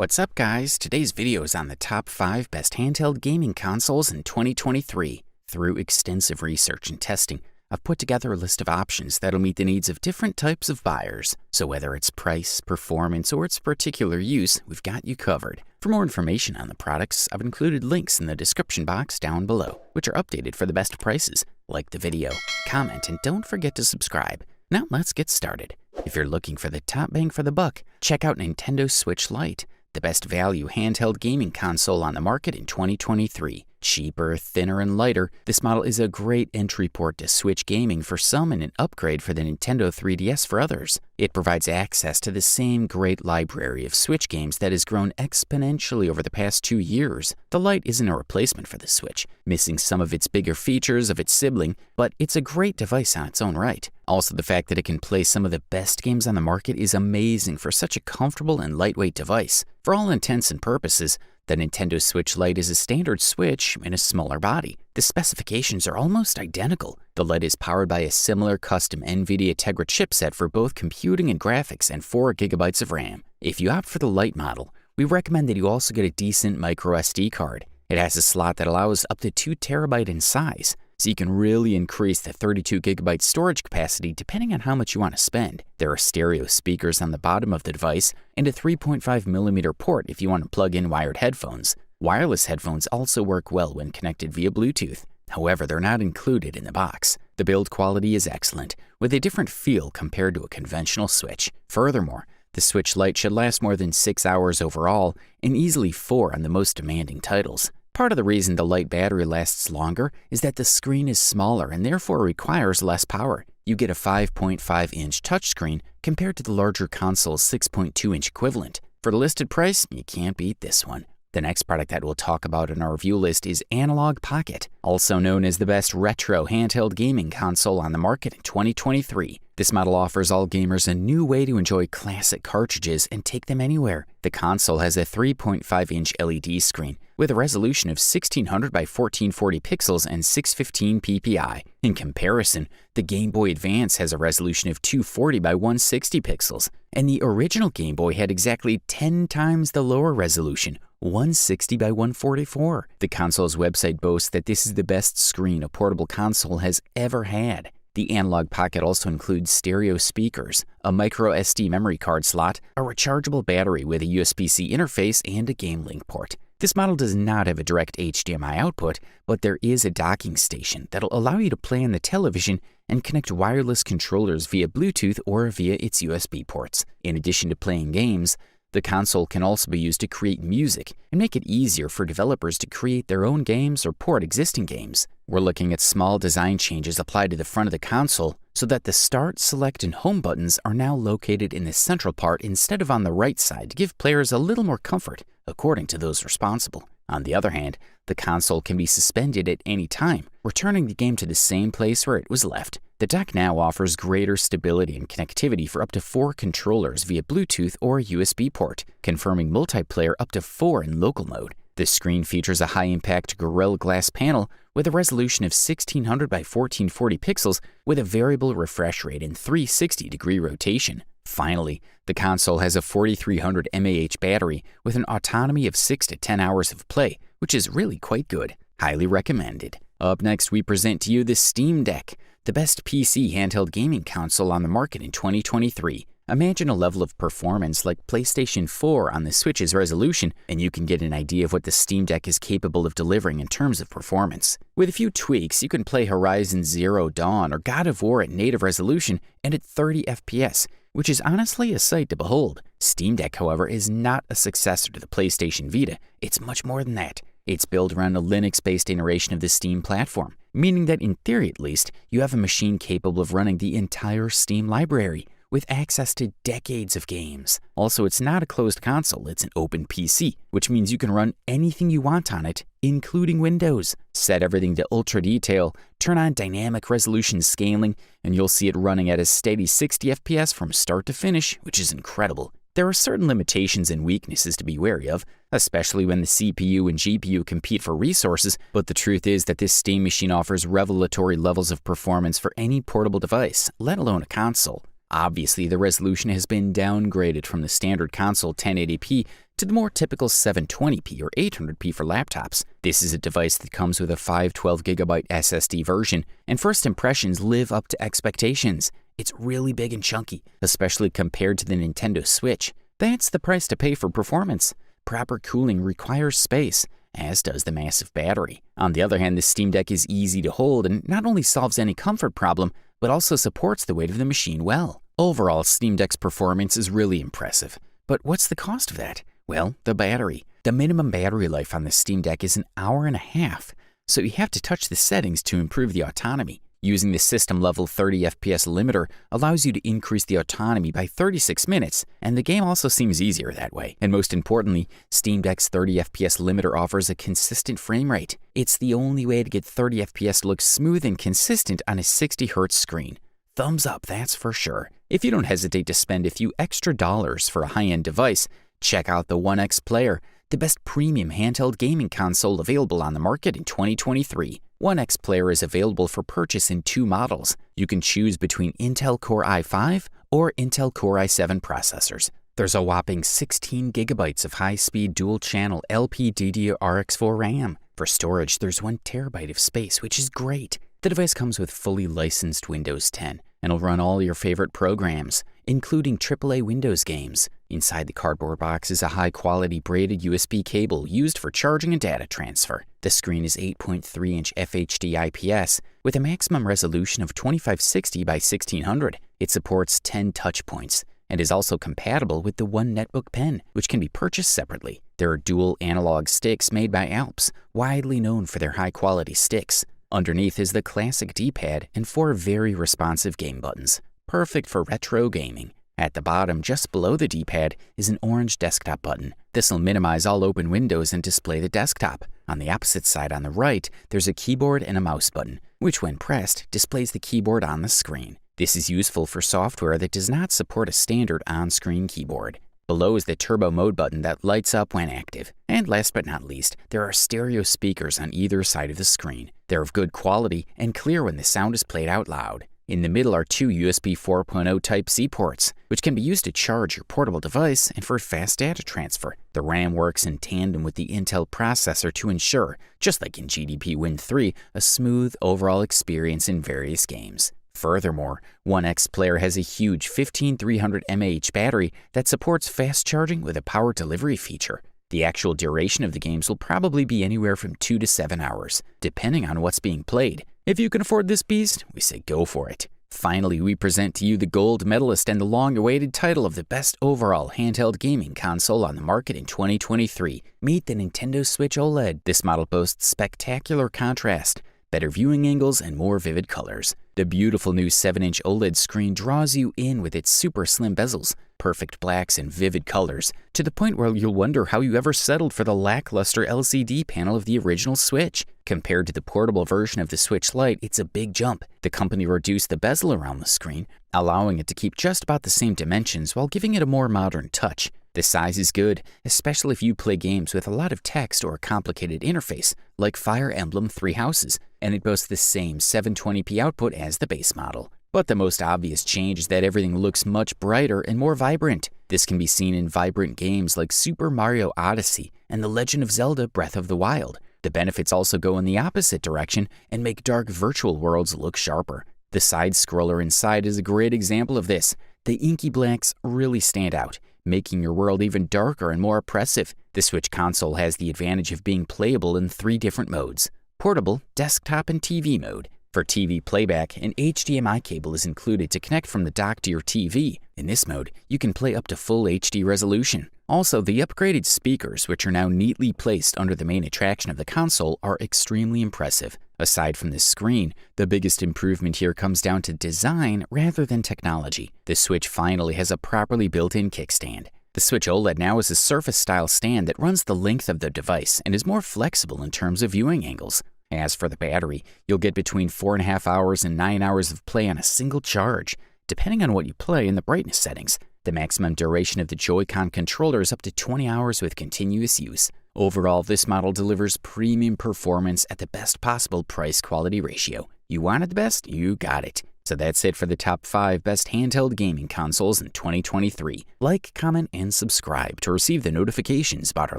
What's up, guys? Today's video is on the top 5 best handheld gaming consoles in 2023. Through extensive research and testing, I've put together a list of options that'll meet the needs of different types of buyers. So whether it's price, performance, or its particular use, we've got you covered. For more information on the products, I've included links in the description box down below, which are updated for the best prices. Like the video, comment, and don't forget to subscribe. Now let's get started. If you're looking for the top bang for the buck, check out Nintendo Switch Lite, the best value handheld gaming console on the market in 2023. Cheaper, thinner, and lighter, this model is a great entry port to Switch gaming for some and an upgrade for the Nintendo 3DS for others. It provides access to the same great library of Switch games that has grown exponentially over the past 2 years. The Lite isn't a replacement for the Switch, missing some of its bigger features of its sibling, but it's a great device on its own right. Also, the fact that it can play some of the best games on the market is amazing for such a comfortable and lightweight device. For all intents and purposes, the Nintendo Switch Lite is a standard Switch in a smaller body. The specifications are almost identical. The Lite is powered by a similar custom NVIDIA Tegra chipset for both computing and graphics and 4 GB of RAM. If you opt for the Lite model, we recommend that you also get a decent microSD card. It has a slot that allows up to 2 TB in size, so you can really increase the 32 GB storage capacity depending on how much you want to spend. There are stereo speakers on the bottom of the device and a 3.5mm port if you want to plug in wired headphones. Wireless headphones also work well when connected via Bluetooth. However, they're not included in the box. The build quality is excellent, with a different feel compared to a conventional Switch. Furthermore, the Switch Lite should last more than 6 hours overall and easily 4 on the most demanding titles. Part of the reason the Lite battery lasts longer is that the screen is smaller and therefore requires less power. You get a 5.5-inch touchscreen compared to the larger console's 6.2-inch equivalent. For the listed price, you can't beat this one. The next product that we'll talk about in our review list is Analogue Pocket, also known as the best retro handheld gaming console on the market in 2023. This model offers all gamers a new way to enjoy classic cartridges and take them anywhere. The console has a 3.5-inch LED screen with a resolution of 1600 by 1440 pixels and 615 ppi. In comparison, the Game Boy Advance has a resolution of 240 by 160 pixels, and the original Game Boy had exactly 10 times the lower resolution, 160 by 144. The console's website boasts that this is the best screen a portable console has ever had. The Analogue Pocket also includes stereo speakers, a microSD memory card slot, a rechargeable battery with a USB-C interface, and a Game Link port. This model does not have a direct HDMI output, but there is a docking station that'll allow you to play on the television and connect wireless controllers via Bluetooth or via its USB ports. In addition to playing games, the console can also be used to create music and make it easier for developers to create their own games or port existing games. We're looking at small design changes applied to the front of the console so that the Start, Select, and Home buttons are now located in the central part instead of on the right side to give players a little more comfort, according to those responsible. On the other hand, the console can be suspended at any time, returning the game to the same place where it was left. The dock now offers greater stability and connectivity for up to 4 controllers via Bluetooth or USB port, confirming multiplayer up to 4 in local mode. The screen features a high-impact Gorilla Glass panel with a resolution of 1600 by 1440 pixels with a variable refresh rate and 360-degree rotation. Finally, the console has a 4300 mAh battery with an autonomy of 6 to 10 hours of play, which is really quite good. Highly recommended. Up next, we present to you the Steam Deck, the best PC handheld gaming console on the market in 2023. Imagine a level of performance like PlayStation 4 on the Switch's resolution, and you can get an idea of what the Steam Deck is capable of delivering in terms of performance. With a few tweaks, you can play Horizon Zero Dawn or God of War at native resolution and at 30 FPS, which is honestly a sight to behold. Steam Deck, however, is not a successor to the PlayStation Vita. It's much more than that. It's built around a Linux-based iteration of the Steam platform, meaning that in theory at least, you have a machine capable of running the entire Steam library, with access to decades of games. Also, it's not a closed console, it's an open PC, which means you can run anything you want on it, including Windows. Set everything to ultra detail, turn on dynamic resolution scaling, and you'll see it running at a steady 60 FPS from start to finish, which is incredible. There are certain limitations and weaknesses to be wary of, especially when the CPU and GPU compete for resources, but the truth is that this Steam machine offers revelatory levels of performance for any portable device, let alone a console. Obviously, the resolution has been downgraded from the standard console 1080p to the more typical 720p or 800p for laptops. This is a device that comes with a 512GB SSD version, and first impressions live up to expectations. It's really big and chunky, especially compared to the Nintendo Switch. That's the price to pay for performance. Proper cooling requires space, as does the massive battery. On the other hand, the Steam Deck is easy to hold and not only solves any comfort problem, but also supports the weight of the machine well. Overall, Steam Deck's performance is really impressive. But what's the cost of that? Well, the battery. The minimum battery life on the Steam Deck is an hour and a half, so you have to touch the settings to improve the autonomy. Using the system-level 30 FPS limiter allows you to increase the autonomy by 36 minutes, and the game also seems easier that way. And most importantly, Steam Deck's 30 FPS limiter offers a consistent frame rate. It's the only way to get 30 FPS to look smooth and consistent on a 60Hz screen. Thumbs up, that's for sure. If you don't hesitate to spend a few extra dollars for a high-end device, check out the OneXPlayer, the best premium handheld gaming console available on the market in 2023. OneXPlayer is available for purchase in two models. You can choose between Intel Core i5 or Intel Core i7 processors. There's a whopping 16 gigabytes of high-speed dual-channel LPDDR4 RAM. For storage, there's 1 terabyte of space, which is great. The device comes with fully licensed Windows 10 and will run all your favorite programs, including AAA Windows games. Inside the cardboard box is a high-quality braided USB cable used for charging and data transfer. The screen is 8.3-inch FHD IPS with a maximum resolution of 2560 by 1600. It supports 10 touch points and is also compatible with the One Netbook Pen, which can be purchased separately. There are dual analog sticks made by Alps, widely known for their high-quality sticks. Underneath is the classic D-pad and 4 very responsive game buttons, perfect for retro gaming. At the bottom, just below the D-pad, is an orange desktop button. This will minimize all open windows and display the desktop. On the opposite side on the right, there's a keyboard and a mouse button, which when pressed, displays the keyboard on the screen. This is useful for software that does not support a standard on-screen keyboard. Below is the turbo mode button that lights up when active. And last but not least, there are stereo speakers on either side of the screen. They're of good quality and clear when the sound is played out loud. In the middle are 2 USB 4.0 Type-C ports, which can be used to charge your portable device and for fast data transfer. The RAM works in tandem with the Intel processor to ensure, just like in GDP Win 3, a smooth overall experience in various games. Furthermore, OneXPlayer has a huge 15300 mAh battery that supports fast charging with a power delivery feature. The actual duration of the games will probably be anywhere from 2 to 7 hours, depending on what's being played. If you can afford this beast, we say go for it. Finally, we present to you the gold medalist and the long-awaited title of the best overall handheld gaming console on the market in 2023. Meet the Nintendo Switch OLED. This model boasts spectacular contrast, better viewing angles, and more vivid colors. The beautiful new 7-inch OLED screen draws you in with its super slim bezels, perfect blacks, and vivid colors, to the point where you'll wonder how you ever settled for the lackluster LCD panel of the original Switch. Compared to the portable version of the Switch Lite, it's a big jump. The company reduced the bezel around the screen, allowing it to keep just about the same dimensions while giving it a more modern touch. The size is good, especially if you play games with a lot of text or a complicated interface, like Fire Emblem 3 Houses, and it boasts the same 720p output as the base model. But the most obvious change is that everything looks much brighter and more vibrant. This can be seen in vibrant games like Super Mario Odyssey and The Legend of Zelda Breath of the Wild. The benefits also go in the opposite direction and make dark virtual worlds look sharper. The side-scroller inside is a great example of this. The inky blacks really stand out, making your world even darker and more oppressive. The Switch console has the advantage of being playable in 3 different modes: portable, desktop, and TV mode. For TV playback, an HDMI cable is included to connect from the dock to your TV. In this mode, you can play up to full HD resolution. Also, the upgraded speakers, which are now neatly placed under the main attraction of the console, are extremely impressive. Aside from the screen, the biggest improvement here comes down to design rather than technology. The Switch finally has a properly built-in kickstand. The Switch OLED now is a Surface-style stand that runs the length of the device and is more flexible in terms of viewing angles. As for the battery, you'll get between 4.5 hours and 9 hours of play on a single charge, depending on what you play and the brightness settings. The maximum duration of the Joy-Con controller is up to 20 hours with continuous use. Overall, this model delivers premium performance at the best possible price-quality ratio. You wanted the best? You got it. So that's it for the top 5 best handheld gaming consoles in 2023. Like, comment, and subscribe to receive the notifications about our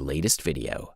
latest video.